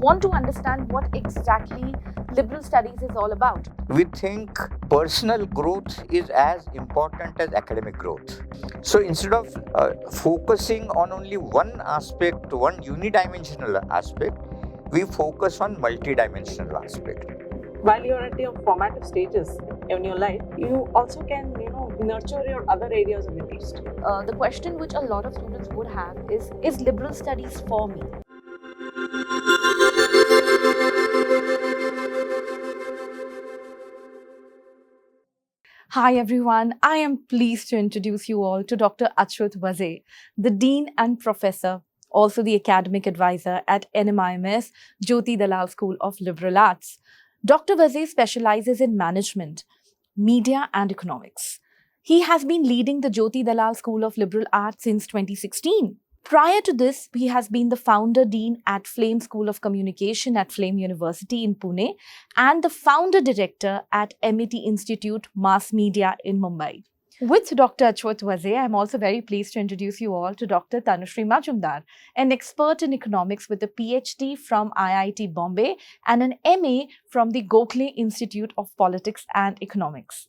want to understand what exactly liberal studies is all about. We think personal growth is as important as academic growth. So instead of focusing on only one aspect, one unidimensional aspect, we focus on multidimensional aspect. While you're at your formative stages in your life, you also can, nurture your other areas of interest. The question which a lot of students would have is liberal studies for me? Hi everyone, I am pleased to introduce you all to Dr. Achyut Vazé, the Dean and Professor, also the Academic Advisor at NMIMS Jyoti Dalal School of Liberal Arts. Dr. Vazé specializes in management, media and economics. He has been leading the Jyoti Dalal School of Liberal Arts since 2016. Prior to this, he has been the founder dean at Flame School of Communication at Flame University in Pune and the founder director at MET Institute Mass Media in Mumbai. With Dr. Achyut Vazé, I'm also very pleased to introduce you all to Dr. Tanushree Mazumdar, an expert in economics with a PhD from IIT Bombay and an MA from the Gokhale Institute of Politics and Economics.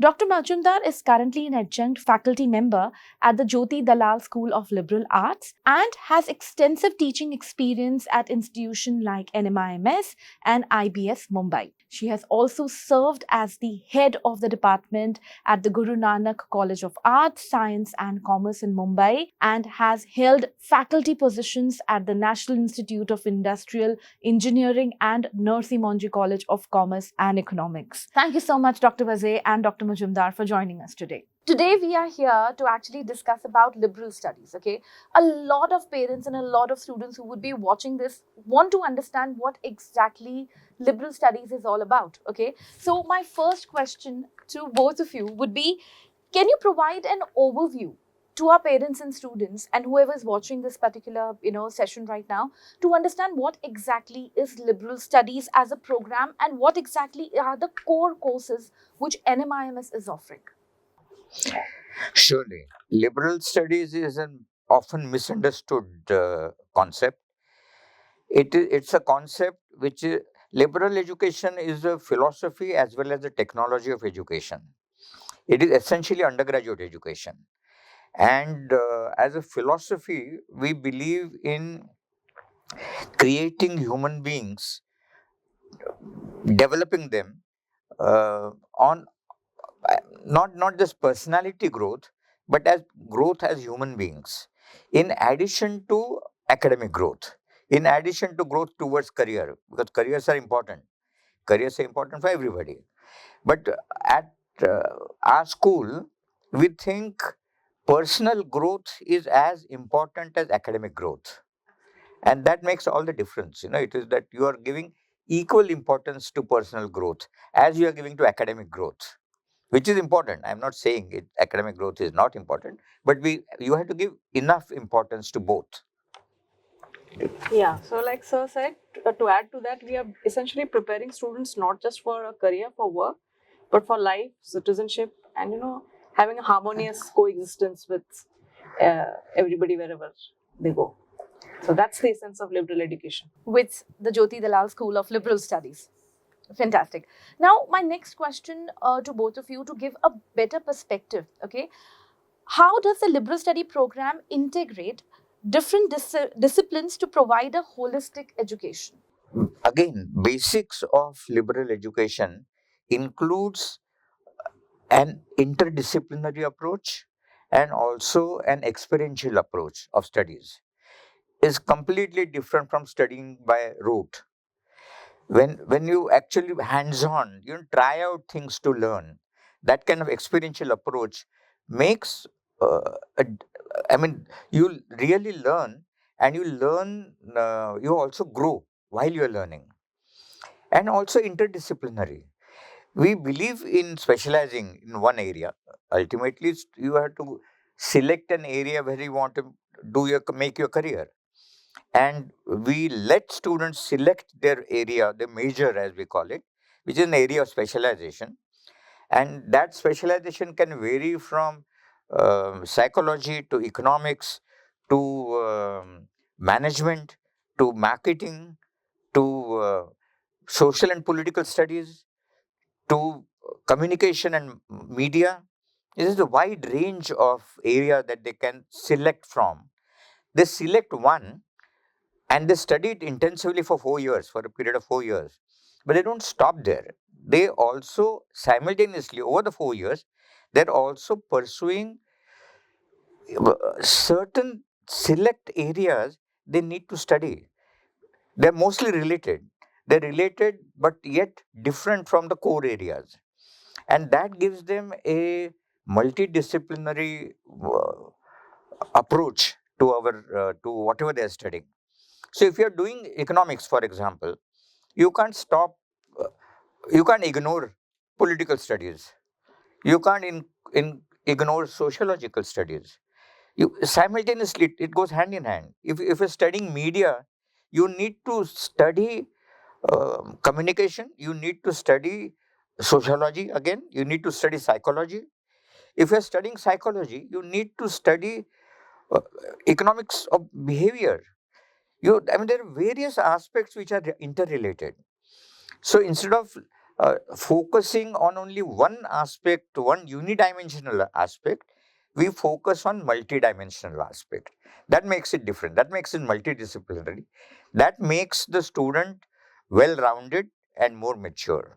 Dr. Mazumdar is currently an adjunct faculty member at the Jyoti Dalal School of Liberal Arts and has extensive teaching experience at institutions like NMIMS and IBS Mumbai. She has also served as the head of the department at the Guru Nanak College of Arts, Science and Commerce in Mumbai and has held faculty positions at the National Institute of Industrial Engineering and Nursi Monji College of Commerce and Economics. Thank you so much, Dr. Vazé and Dr. Mazumdar, for joining us today. Today, we are here to actually discuss about liberal studies, okay? A lot of parents and a lot of students who would be watching this want to understand what exactly liberal studies is all about, okay? So my first question to both of you would be, can you provide an overview to our parents and students and whoever is watching this particular, session right now to understand what exactly is liberal studies as a program and what exactly are the core courses which NMIMS is offering? Surely, liberal studies is an often misunderstood concept. It's a concept which liberal education is a philosophy as well as the technology of education. It is essentially undergraduate education. And as a philosophy, we believe in creating human beings, developing them on not just personality growth, but as growth as human beings, in addition to academic growth, in addition to growth towards career, because careers are important. Careers are important for everybody. But at our school, we think personal growth is as important as academic growth. And that makes all the difference. It is that you are giving equal importance to personal growth as you are giving to academic growth, which is important. I'm not saying academic growth is not important, but you have to give enough importance to both. Yeah, so like Sir said, to add to that, we are essentially preparing students not just for a career, for work, but for life, citizenship, and having a harmonious coexistence with everybody wherever they go. So that's the essence of liberal education. With the Jyoti Dalal School of Liberal Studies. Fantastic. Now, my next question to both of you to give a better perspective, okay? How does the liberal study program integrate different disciplines to provide a holistic education? Again, basics of liberal education includes an interdisciplinary approach and also an experiential approach of studies. Is completely different from studying by rote. When you actually hands-on, you try out things to learn. That kind of experiential approach makes, you really learn, and you also grow while you're learning. And also interdisciplinary. We believe in specializing in one area. Ultimately, you have to select an area where you want to make your career. And we let students select their area, the major as we call it, which is an area of specialization. And that specialization can vary from psychology to economics to management to marketing to social and political studies, to communication and media. This is a wide range of area that they can select from. They select one and they study it intensively for 4 years, for a period of 4 years. But they don't stop there. They also simultaneously, over the 4 years, they're also pursuing certain select areas they need to study. They're mostly related. They're related, but yet different from the core areas. And that gives them a multidisciplinary approach to to whatever they're studying. So if you're doing economics, for example, you can't stop, uh, you can't ignore political studies. You can't ignore sociological studies. You simultaneously it goes hand in hand. If you're studying media, you need to study communication. You need to study sociology again. You need to study psychology. If you're studying psychology, you need to study uh, economics of behavior. I mean, there are various aspects which are interrelated. So instead of focusing on only one aspect, one unidimensional aspect, we focus on multidimensional aspect. That makes it different. That makes it multidisciplinary. That makes the student well-rounded and more mature.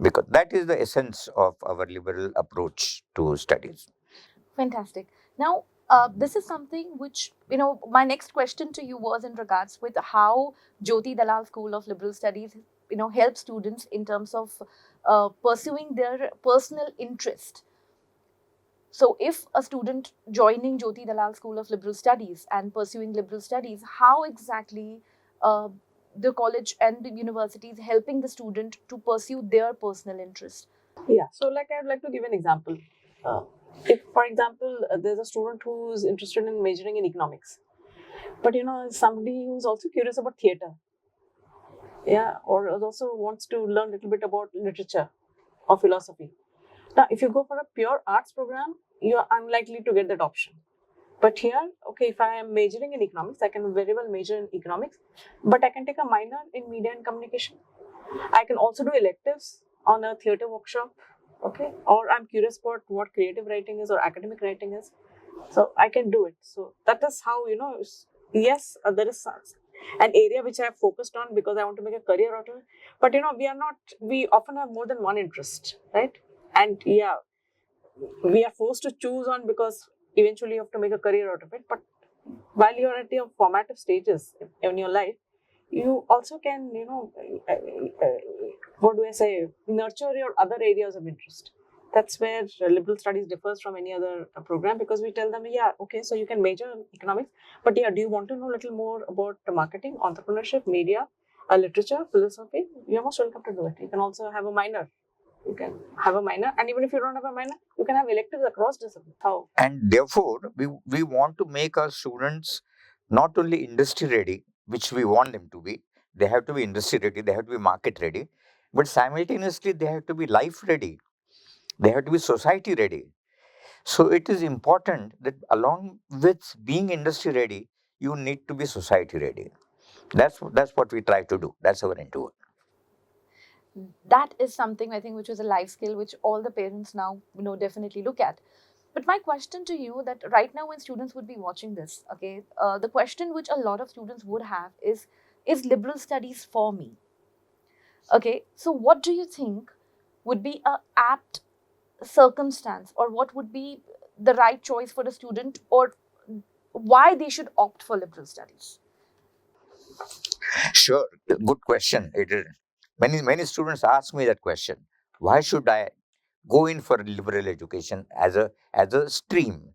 Because that is the essence of our liberal approach to studies. Fantastic. Now, this is something which, my next question to you was in regards with how Jyoti Dalal School of Liberal Studies, helps students in terms of pursuing their personal interest. So, if a student joining Jyoti Dalal School of Liberal Studies and pursuing liberal studies, how exactly uh, the college and the university is helping the student to pursue their personal interest? Yeah. So, like, I'd like to give an example. If, for example, there's a student who's interested in majoring in economics, but somebody who's also curious about theater, yeah, or also wants to learn a little bit about literature or philosophy. Now, if you go for a pure arts program, you're unlikely to get that option. But here, okay, if I am majoring in economics, I can very well major in economics, but I can take a minor in media and communication. I can also do electives on a theater workshop, okay, or I'm curious about what creative writing is or academic writing is. So I can do it. So that is how, yes, there is an area which I have focused on because I want to make a career out of it. But we often have more than one interest, right? And yeah, we are forced to choose on because eventually you have to make a career out of it. But while you're at your formative stages in your life, you also can, what do I say, nurture your other areas of interest. That's where liberal studies differs from any other program, because we tell them, yeah, okay, so you can major in economics, but yeah, do you want to know a little more about marketing, entrepreneurship, media, literature, philosophy? You're most welcome to do it. You can also have a minor. You can have a minor, and even if you don't have a minor, you can have electives across disciplines. How? And therefore, we want to make our students not only industry ready, which we want them to be, they have to be industry ready, they have to be market ready, but simultaneously they have to be life ready, they have to be society ready. So it is important that along with being industry ready, you need to be society ready. That's what we try to do. That's our endeavor. That is something I think which is a life skill which all the parents now definitely look at. But my question to you, that right now when students would be watching this, okay, the question which a lot of students would have is liberal studies for me? Okay, so what do you think would be a apt circumstance, or what would be the right choice for the student, or why they should opt for liberal studies? Sure, good question. It is, many students ask me that question. Why should I go in for liberal education as a stream?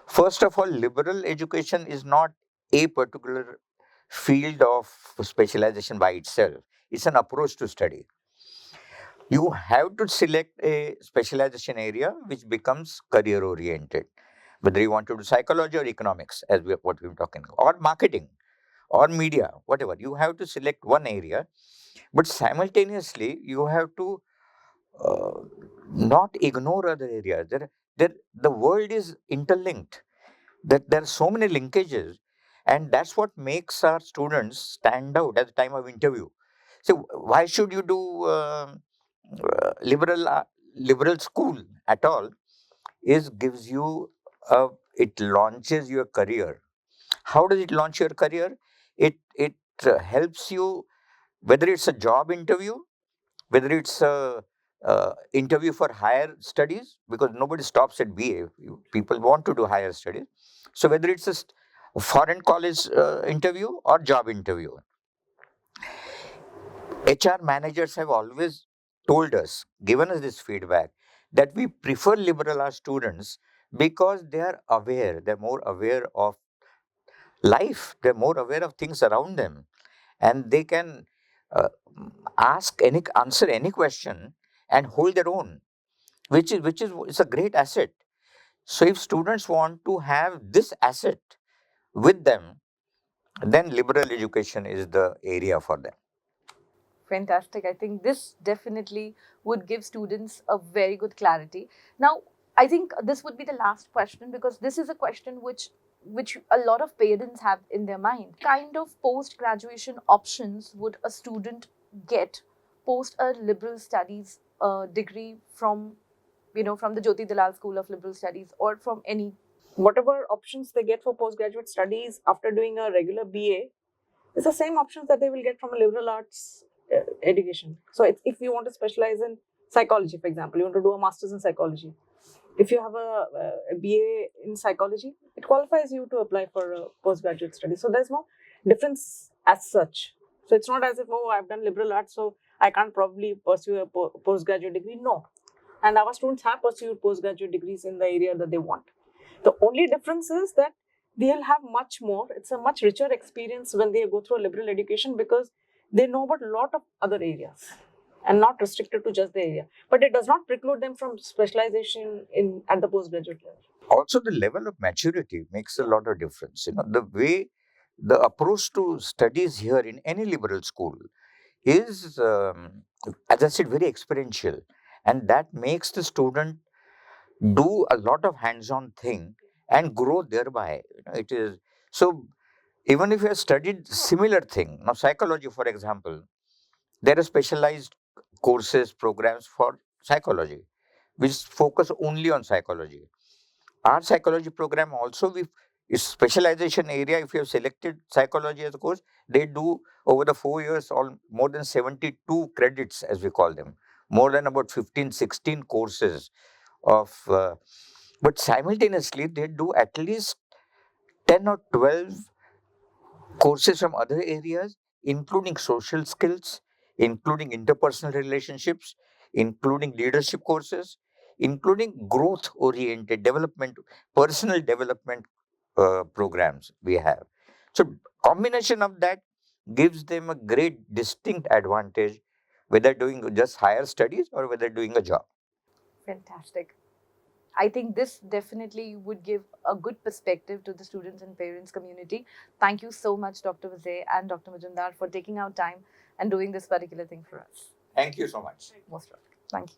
First of all, liberal education is not a particular field of specialization by itself. It's an approach to study. You have to select a specialization area which becomes career oriented, whether you want to do psychology or economics, what we're talking about, or marketing or media, whatever. You have to select one area, but simultaneously you have to uh, not ignore other areas. The world is interlinked. That there are so many linkages, And that's what makes our students stand out at the time of interview. So why should you do liberal school at all? Is gives you it launches your career. How does it launch your career? It helps you, whether it's a job interview, whether it's a interview for higher studies, because nobody stops at BA. People want to do higher studies. So whether it's a foreign college interview or job interview, HR managers have always told us, given us this feedback, that we prefer liberal arts students because they are aware, they're more aware of life, they're more aware of things around them, and they can uh, answer any question and hold their own, which is it's a great asset. So if students want to have this asset with them, then liberal education is the area for them. Fantastic. I think this definitely would give students a very good clarity. Now, I think this would be the last question, because this is a question which a lot of parents have in their mind. What kind of post graduation options would a student get post a liberal studies degree from, from the Jyoti Dalal School of Liberal Studies, or from any? Whatever options they get for postgraduate studies after doing a regular BA is the same options that they will get from a liberal arts education. So if you want to specialize in psychology, for example, you want to do a master's in psychology. If you have a BA in psychology, it qualifies you to apply for a postgraduate study. So there's no difference as such. So it's not as if, oh, I've done liberal arts, so I can't probably pursue a postgraduate degree. No. And our students have pursued postgraduate degrees in the area that they want. The only difference is that they'll have much more. It's a much richer experience when they go through a liberal education, because they know about a lot of other areas and not restricted to just the area. But it does not preclude them from specialization at the postgraduate level. Also, the level of maturity makes a lot of difference. The way, the approach to studies here in any liberal school is, as I said, very experiential, and that makes the student do a lot of hands-on thing and grow thereby. It is so. Even if you have studied similar thing, now psychology, for example, there are specialized courses, programs for psychology, which focus only on psychology. Our psychology program also, is specialization area. If you have selected psychology as a course, they do over the 4 years all more than 72 credits, as we call them, more than about 15, 16 courses of. But simultaneously, they do at least 10 or 12 courses from other areas, including social skills, including interpersonal relationships, including leadership courses, including growth oriented development, personal development programs we have. So, combination of that gives them a great distinct advantage, whether doing just higher studies or whether doing a job. Fantastic. I think this definitely would give a good perspective to the students and parents community. Thank you so much, Dr. Vazé and Dr. Mazumdar, for taking out time and doing this particular thing for us. Thank you so much. Most welcome. Thank you.